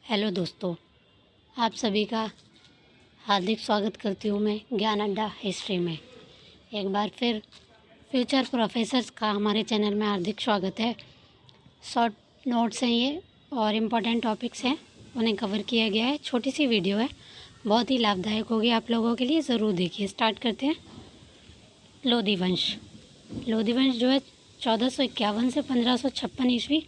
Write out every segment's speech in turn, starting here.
Hello दोस्तों, आप सभी का हार्दिक स्वागत करती हूँ मैं ज्ञान अड्डा हिस्ट्री में। एक बार फिर फ्यूचर प्रोफेसर्स का हमारे चैनल में हार्दिक स्वागत है। शॉर्ट नोट्स हैं ये और इम्पोर्टेंट टॉपिक्स हैं, उन्हें कवर किया गया है। छोटी सी वीडियो है, बहुत ही लाभदायक होगी आप लोगों के लिए, ज़रूर देखिए। स्टार्ट करते हैं। लोधी वंश जो है 1451 से 1556 ईस्वी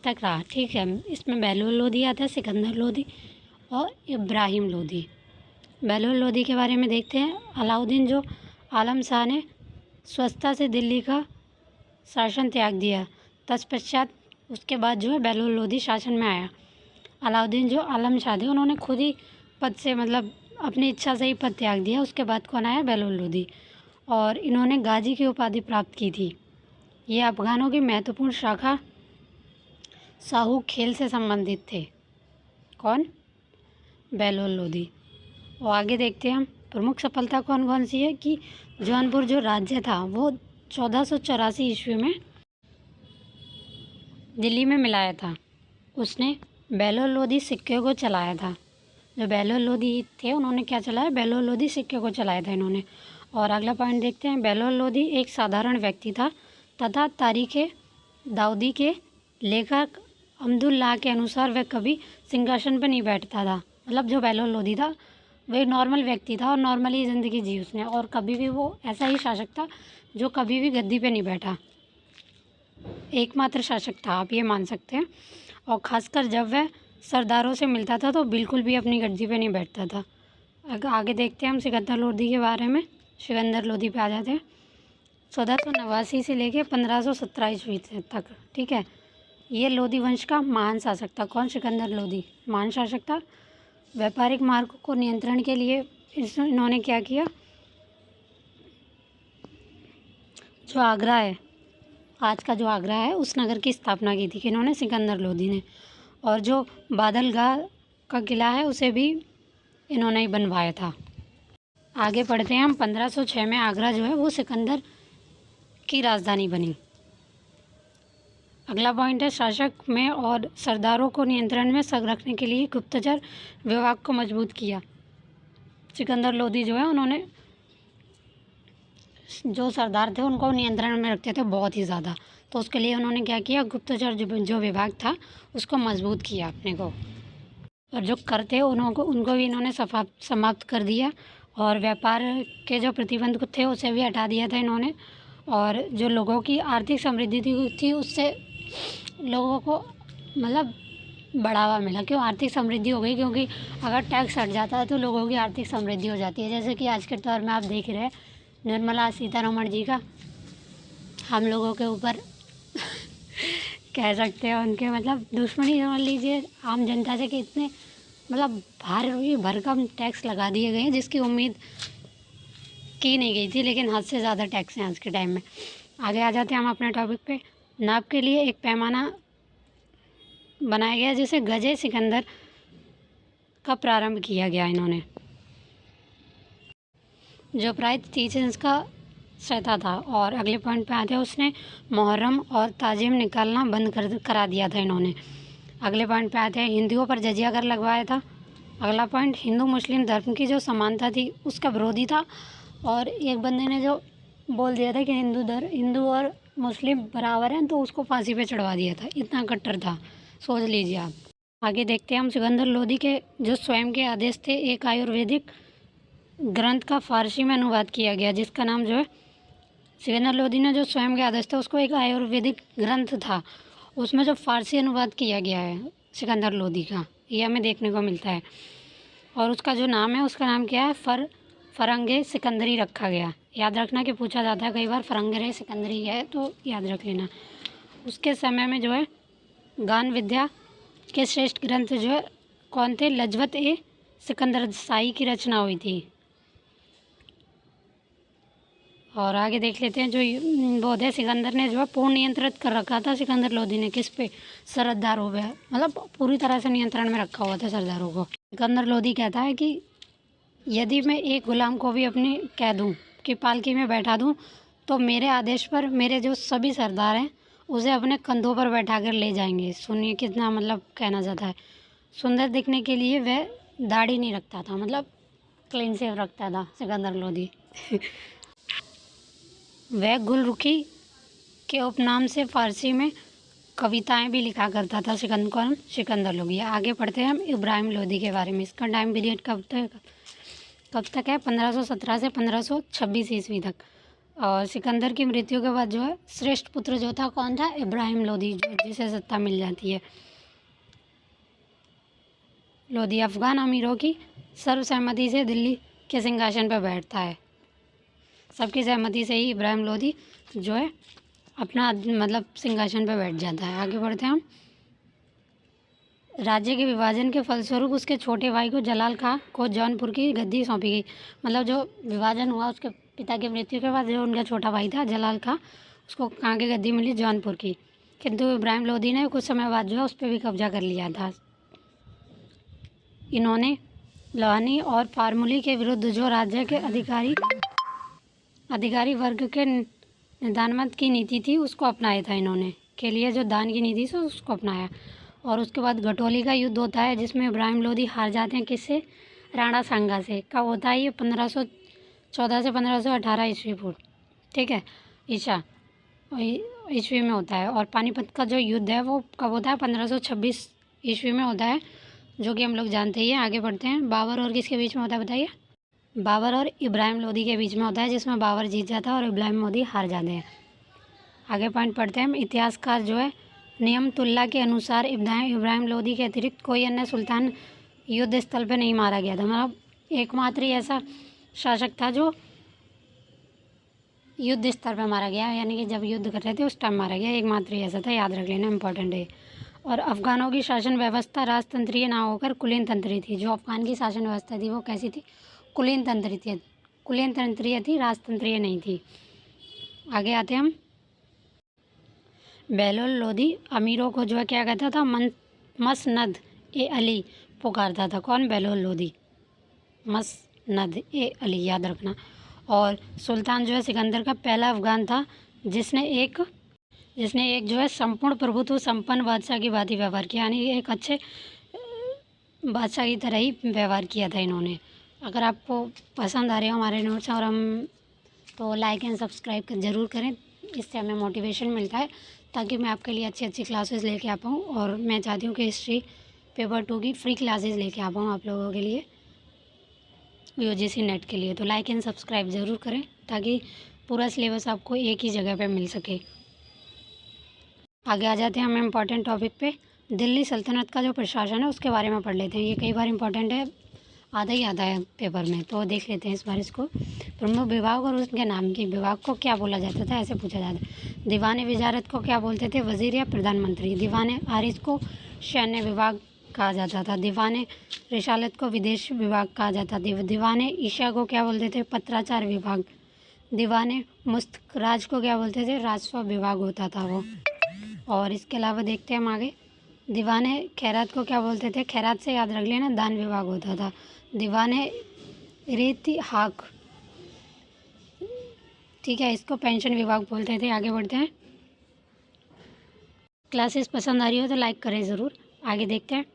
तक रहा। ठीक है, इसमें बहलोल लोधी आता है, सिकंदर लोधी और इब्राहिम लोधी। बहलोल लोधी के बारे में देखते हैं। अलाउद्दीन जो आलम शाह ने स्वच्छता से दिल्ली का शासन त्याग दिया, तत्पश्चात उसके बाद जो है बहलोल लोधी शासन में आया। अलाउद्दीन जो आलम शाह थे, उन्होंने खुद ही पद से अपनी इच्छा से ही पद त्याग दिया। उसके बाद कौन आया? बहलोल लोधी। और इन्होंने गाजी की उपाधि प्राप्त की थी। ये अफगानों की महत्वपूर्ण शाखा साहू खेल से संबंधित थे। कौन? बहलोल लोधी। और आगे देखते हैं हम प्रमुख सफलता कौन कौन सी है कि जौनपुर जो राज्य था वो 1484 ईस्वी में दिल्ली में मिलाया था। उसने बहलोल लोधी सिक्के को चलाया था। जो बहलोल लोधी थे उन्होंने क्या चलाया? बहलोल लोधी सिक्के को चलाया था इन्होंने। और अगला पॉइंट देखते हैं। बहलोल लोधी एक साधारण व्यक्ति था तथा तारीख़ दाऊदी के लेखक अब्दुल्लाह के अनुसार वह कभी सिंहासन पर नहीं बैठता था। जो बहलोल लोधी था वह एक नॉर्मल व्यक्ति था और नॉर्मली ज़िंदगी जी उसने, और कभी भी वो ऐसा ही शासक था जो कभी भी गद्दी पे नहीं बैठा। एकमात्र शासक था, आप ये मान सकते हैं। और ख़ासकर जब वह सरदारों से मिलता था तो बिल्कुल भी अपनी गद्दी पे नहीं बैठता था। आगे देखते हैं हम सिकंदर लोधी के बारे में। सिकंदर लोधी पे आ जाते हैं। 1489 से लेके 1517 ईस्वी तक। ठीक है, ये लोधी वंश का महान शासक था। कौन? सिकंदर लोधी महान शासक था। व्यापारिक मार्ग को नियंत्रण के लिए इन्होंने क्या किया? जो आगरा है, आज का जो आगरा है, उस नगर की स्थापना की थी कि इन्होंने? सिकंदर लोधी ने। और जो बादलगाह का किला है उसे भी इन्होंने ही बनवाया था। आगे पढ़ते हैं हम। 1506 में आगरा जो है वो सिकंदर की राजधानी बनी। अगला पॉइंट है शासक में और सरदारों को नियंत्रण में रखने के लिए गुप्तचर विभाग को मजबूत किया। सिकंदर लोधी जो है उन्होंने जो सरदार थे उनको नियंत्रण में रखते थे बहुत ही ज़्यादा, तो उसके लिए उन्होंने क्या किया? गुप्तचर जो विभाग था उसको मजबूत किया अपने को। और जो कर थे उनको भी इन्होंने समाप्त कर दिया। और व्यापार के जो प्रतिबंध थे उसे भी हटा दिया था इन्होंने। और जो लोगों की आर्थिक समृद्धि थी उससे लोगों को बढ़ावा मिला। क्यों आर्थिक समृद्धि हो गई? क्योंकि अगर टैक्स हट जाता है तो लोगों की आर्थिक समृद्धि हो जाती है। जैसे कि आज के दौर में आप देख रहे हैं निर्मला सीतारमण जी का हम लोगों के ऊपर कह सकते हैं उनके दुश्मनी समझ लीजिए आम जनता से, कि इतने भारी भरकम टैक्स लगा दिए गए हैं जिसकी उम्मीद की नहीं गई थी, लेकिन हद से ज़्यादा टैक्स हैं आज के टाइम में। आगे आ जाते हैं हम अपने टॉपिक पे। नाप के लिए एक पैमाना बनाया गया जिसे गजे सिकंदर का प्रारंभ किया गया इन्होंने, जो प्राय 30 इंच का सहता था। और अगले पॉइंट पे आते हैं। उसने मुहर्रम और ताजिम निकालना बंद करा दिया था इन्होंने। अगले पॉइंट पे आते हैं। हिंदुओं पर जजिया कर लगवाया था। अगला पॉइंट, हिंदू मुस्लिम धर्म की जो समानता थी उसका विरोधी था। और एक बंदे ने जो बोल दिया था कि हिंदू और मुस्लिम बराबर हैं, तो उसको फांसी पे चढ़वा दिया था। इतना कट्टर था, सोच लीजिए आप। आगे देखते हैं हम। सिकंदर लोधी के जो स्वयं के आदेश थे, एक आयुर्वेदिक ग्रंथ का फारसी में अनुवाद किया गया जिसका नाम जो है सिकंदर लोधी ने जो स्वयं के आदेश थे उसको एक आयुर्वेदिक ग्रंथ था, उसमें जो फारसी अनुवाद किया गया है सिकंदर लोधी का, ये हमें देखने को मिलता है। और उसका जो नाम है, उसका नाम क्या है? फरंगे सिकंदरी रखा गया। याद रखना कि पूछा जाता है कई बार, फरंगे सिकंदरी है तो याद रख लेना। उसके समय में जो है गान विद्या के श्रेष्ठ ग्रंथ जो है कौन थे? लजवत ए सिकंदर शाही की रचना हुई थी। और आगे देख लेते हैं। जो बौद्ध सिकंदर ने जो है पूर्ण नियंत्रित कर रखा था सिकंदर लोधी ने, किस पे? सरदारों पे। पूरी तरह से नियंत्रण में रखा हुआ था सरदारों को। सिकंदर लोधी कहता है कि यदि मैं एक गुलाम को भी अपने कह दूं कि पालकी में बैठा दूं, तो मेरे आदेश पर मेरे जो सभी सरदार हैं उसे अपने कंधों पर बैठा कर ले जाएंगे। सुनिए कितना मतलब कहना चाहता है। सुंदर दिखने के लिए वह दाढ़ी नहीं रखता था, मतलब क्लीन शेव रखता था सिकंदर लोधी। वह गुलरुखी के उपनाम से फारसी में कविताएं भी लिखा करता था सिकंदर लोधी। आगे पढ़ते हैं हम इब्राहिम लोधी के बारे में। इसका टाइम पीरियड कब तक है? 1517 से 1526 ईस्वी तक। और सिकंदर की मृत्यु के बाद जो है श्रेष्ठ पुत्र जो था कौन था? इब्राहिम लोधी, जो जिसे सत्ता मिल जाती है। लोधी अफगान अमीरों की सर्वसहमति से दिल्ली के सिंहासन पर बैठता है। सबकी सहमति से ही इब्राहिम लोधी जो है अपना मतलब सिंहासन पर बैठ जाता है। आगे बढ़ते हैं हम। राज्य के विभाजन के फलस्वरूप उसके छोटे भाई को जलाल खां को जौनपुर की गद्दी सौंपी गई। मतलब जो विभाजन हुआ उसके पिता की मृत्यु के बाद जो उनका छोटा भाई था जलाल खां, उसको कहाँ की गद्दी मिली? जौनपुर की। किंतु इब्राहिम लोधी ने कुछ समय बाद जो है उस पर भी कब्जा कर लिया था। इन्होंने लोहानी और फार्मूली के विरुद्ध जो राज्य के अधिकारी वर्ग के निदानमत की नीति थी उसको अपनाया था। इन्होंने के लिए जो दान की नीति थी उसको अपनाया। और उसके बाद घटोली का युद्ध होता है जिसमें इब्राहिम लोधी हार जाते हैं। किससे? राणा सांगा से। कब होता है ये? 1514 से 1518 ईस्वी पूर्व, ठीक है, ईस्वी में होता है। और पानीपत का जो युद्ध है वो कब होता है? 1526 ईस्वी में होता है, जो कि हम लोग जानते ही हैं। आगे बढ़ते हैं। बाबर और किसके बीच में होता है बताइए? बाबर और इब्राहिम लोधी के बीच में होता है, जिसमें बाबर जीत जाता है और इब्राहिम लोधी हार जाते हैं। आगे पॉइंट पढ़ते हैं हम। इतिहासकार जो है नियमतुल्लाह के अनुसार इब्राहिम लोधी के अतिरिक्त कोई अन्य सुल्तान युद्ध स्थल पर नहीं मारा गया था। मतलब एकमात्र ही ऐसा शासक था जो युद्ध स्तर पर मारा गया, यानी कि जब युद्ध कर रहे थे उस टाइम मारा गया, एकमात्र ही ऐसा था। याद रख लेना, इंपॉर्टेंट है। और अफ़गानों की शासन व्यवस्था राजतंत्रीय ना होकर कुलीन तंत्रीय थी। जो अफ़गान की शासन व्यवस्था थी वो कैसी थी? कुलीन तंत्रीय थी, राजतंत्रीय नहीं थी। आगे आते हम। बहलोल लोधी अमीरों को जो है क्या कहता था? मसनद ए अली पुकारता था। कौन? बहलोल लोधी। मसनद ए अली, याद रखना। और सुल्तान जो है सिकंदर का पहला अफगान था जिसने एक जो है संपूर्ण प्रभुत्व संपन्न बादशाह की भांति व्यवहार किया, यानी एक अच्छे बादशाह की तरह ही व्यवहार किया था इन्होंने। अगर आपको पसंद आ रहे हो हमारे नोट्स और हम तो लाइक एंड सब्सक्राइब ज़रूर करें। इससे हमें मोटिवेशन मिलता है ताकि मैं आपके लिए अच्छी अच्छी क्लासेस लेके आ पाऊँ। और मैं चाहती हूँ कि हिस्ट्री पेपर 2 की फ्री क्लासेस लेके आ पाऊँ आप लोगों के लिए, यूजीसी नेट के लिए। तो लाइक एंड सब्सक्राइब ज़रूर करें ताकि पूरा सिलेबस आपको एक ही जगह पे मिल सके। आगे आ जाते हैं हम इम्पॉर्टेंट टॉपिक पे। दिल्ली सल्तनत का जो प्रशासन है उसके बारे में पढ़ लेते हैं। ये कई बार इम्पॉर्टेंट है, आधा ही आता है पेपर में, तो देख लेते हैं इस बार इसको। प्रमुख विभाग और उसके नाम के विभाग को क्या बोला जाता था, ऐसे पूछा जाता है। दीवान वजारत को क्या बोलते थे? वजीर या प्रधानमंत्री। दीवान आरिज को सैन्य विभाग कहा जाता था। दीवान रिसालत को विदेश विभाग कहा जाता था। दीवान ईशा को क्या बोलते थे? पत्राचार विभाग। दीवान मुस्तखराज को क्या बोलते थे? राजस्व विभाग होता था वो। और इसके अलावा देखते हैं हम आगे। दीवान खैरात को क्या बोलते थे? खैरात से याद रख लेना, दान विभाग होता था। दीवान रेतिहाक, ठीक है, इसको पेंशन विभाग बोलते थे। आगे बढ़ते हैं। क्लासेस पसंद आ रही हो तो लाइक करें ज़रूर। आगे देखते हैं।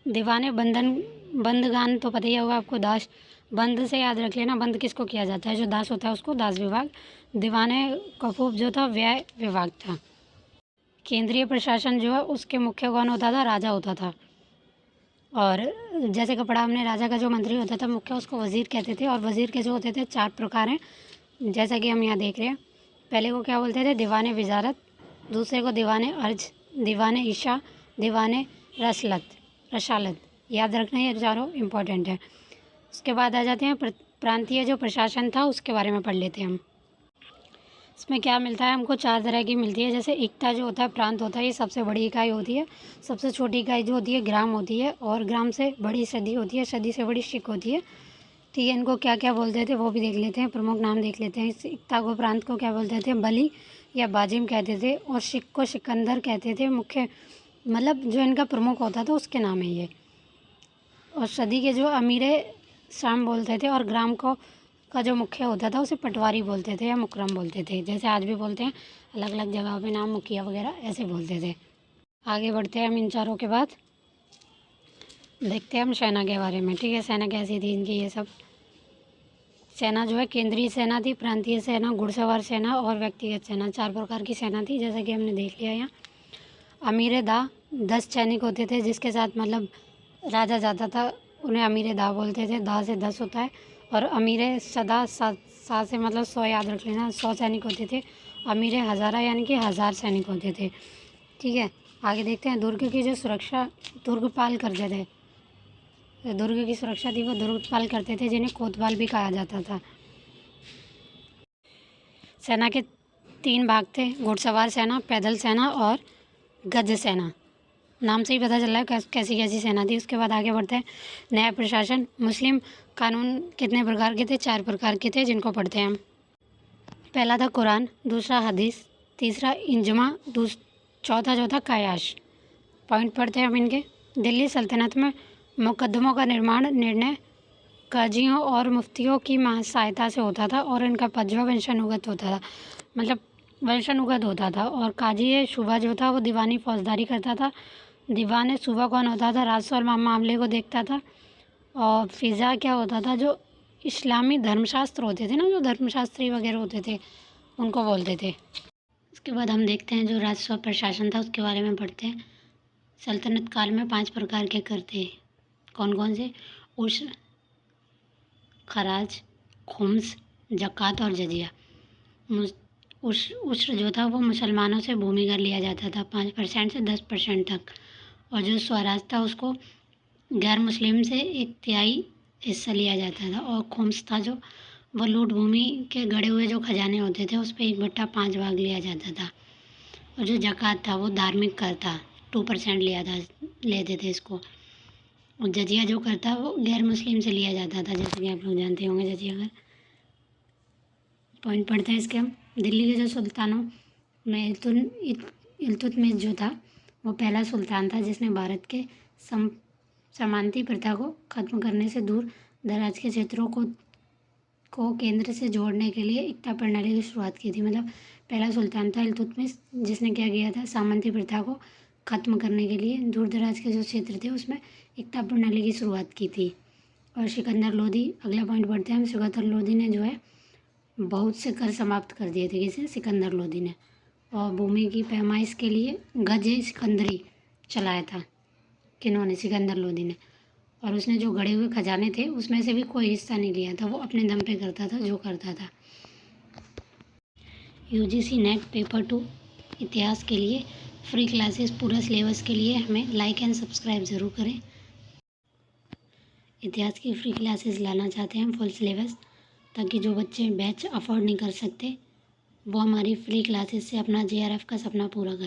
दीवान बंदगान तो पता ही होगा आपको, दास। बंद से याद रख लेना, बंद किसको किया जाता है? जो दास होता है उसको दास विभाग। दीवान कफूफ जो था व्यय विभाग था। केंद्रीय प्रशासन जो है उसके मुख्य कौन होता था? राजा होता था। और जैसे कपड़ा हमने राजा का जो मंत्री होता था मुख्य, उसको वज़ीर कहते थे। और वज़ीर के जो होते थे 4 प्रकार हैं, जैसा कि हम यहाँ देख रहे हैं। पहले को क्या बोलते थे? दीवान वजारत। दूसरे को दीवान अर्ज, दीवान ईशा, दीवान रसालत। याद रखना, ये चारों इम्पोर्टेंट है। उसके बाद आ जाते हैं प्रांतीय जो प्रशासन था उसके बारे में पढ़ लेते हैं हम। इसमें क्या मिलता है हमको? 4 तरह की मिलती है। जैसे एकता जो होता है, प्रांत होता है, ये सबसे बड़ी इकाई होती है। सबसे छोटी इकाई जो होती है ग्राम होती है। और ग्राम से बड़ी सदी होती है, सदी से बड़ी शिक होती है। ठीक है, इनको क्या क्या बोलते थे वो भी देख लेते हैं, प्रमुख नाम देख लेते हैं। इस एकता को, प्रांत को क्या बोलते थे? बली या बाजिम कहते थे। और शिक को सिकंदर कहते थे। मुख्य मतलब जो इनका प्रमुख होता था उसके नाम है ये। और सदी के जो अमीर शाम बोलते थे। और ग्राम को का जो मुखिया होता था उसे पटवारी बोलते थे या मुकर्रम बोलते थे, जैसे आज भी बोलते हैं। अलग अलग जगहों पे नाम मुखिया वगैरह ऐसे बोलते थे। आगे बढ़ते हैं हम इन चारों के बाद देखते हैं हम सेना के बारे में। ठीक है, सेना कैसी थी इनकी ये सब। सेना जो है केंद्रीय सेना थी, प्रांतीय सेना, घुड़सवार सेना और व्यक्तिगत सेना, 4 प्रकार की सेना थी, जैसा कि हमने देख लिया यहाँ। अमीर दा 10 सैनिक होते थे, जिसके साथ मतलब राजा जाता था, उन्हें अमीर दा बोलते थे। दा से 10 होता है। और अमीर सदा, सा से मतलब 100 याद रख लेना, 100 सैनिक होते थे। अमीर हज़ारा यानी कि 1000 सैनिक होते थे। ठीक है, आगे देखते हैं। दुर्ग की जो सुरक्षा दुर्गपाल करते थे, दुर्ग की सुरक्षा थी वो दुर्गपाल करते थे, जिन्हें कोतवाल भी कहा जाता था। सेना के 3 भाग थे, घुड़सवार सेना, पैदल सेना और गज सेना। नाम से ही पता चल रहा है कैसी कैसी सेना थी। उसके बाद आगे बढ़ते हैं। न्याय प्रशासन। मुस्लिम कानून कितने प्रकार के थे? 4 प्रकार के थे, जिनको पढ़ते हैं हम। पहला था कुरान, दूसरा हदीस, तीसरा इंजमा, चौथा जो था कयास। पॉइंट पढ़ते हैं हम इनके। दिल्ली सल्तनत में मुकदमों का निर्णय काजियों और मुफ्तियों की सहायता से होता था और इनका पदवा वंशानुगत होता था, मतलब वंशानुगत होता था। और काजी शुबा जो था वो दीवानी फौजदारी करता था। दीवान सूबा कौन होता था? राजस्व और मामले को देखता था। और फ़िज़ा क्या होता था? जो इस्लामी धर्मशास्त्र होते थे ना, जो धर्मशास्त्री वगैरह होते थे, उनको बोलते थे। उसके बाद हम देखते हैं जो राजस्व प्रशासन था उसके बारे में पढ़ते हैं। सल्तनत काल में 5 प्रकार के कर थे। कौन कौन से? उश्र, खराज, खुम्स, ज़कात और जजिया। उश्र जो था वो मुसलमानों से भूमि कर लिया जाता था 5% से 10% तक। और जो स्वराज था उसको गैर मुस्लिम से 1/3 हिस्सा लिया जाता था। और खुम्स था जो वो लूट भूमि के गड़े हुए जो खजाने होते थे उस पर 1/5 भाग लिया जाता था। और जो ज़कात था वो धार्मिक कर था, 2% लेते थे इसको। और जजिया जो कर था वो गैर मुस्लिम से लिया जाता था, जैसे कि आप लोग जानते होंगे जजिया कर। पॉइंट पढ़ते हैं इसके हम। दिल्ली के जो सुल्तानों में इल्तुतमिश जो था वो पहला सुल्तान था जिसने भारत के समानती प्रथा को ख़त्म करने से दूर दराज के क्षेत्रों को केंद्र से जोड़ने के लिए एकता प्रणाली की शुरुआत की थी। मतलब पहला सुल्तान था इल्तुतमिश, जिसने क्या किया था? सामंती प्रथा को ख़त्म करने के लिए दूर दराज के जो क्षेत्र थे उसमें एकता प्रणाली की शुरुआत की थी। और सिकंदर लोदी, अगला पॉइंट पढ़ते हैं हम। सिकंदर लोदी ने जो है बहुत से कर समाप्त कर दिए थे। किसे? सिकंदर लोदी ने। और भूमि की पैमाइश के लिए गजे सिकंदरी चलाया था। किन्होंने? सिकंदर लोदी ने। और उसने जो गड़े हुए खजाने थे उसमें से भी कोई हिस्सा नहीं लिया था, वो अपने दम पे करता था जो करता था। UGC नेट पेपर 2 इतिहास के लिए फ्री क्लासेस, पूरा सिलेबस के लिए हमें लाइक एंड सब्सक्राइब ज़रूर करें। इतिहास की फ्री क्लासेस लाना चाहते हैं हम फुल सिलेबस, ताकि जो बच्चे बैच अफोर्ड नहीं कर सकते वो हमारी फ्री क्लासेस से अपना JRF का सपना पूरा करें।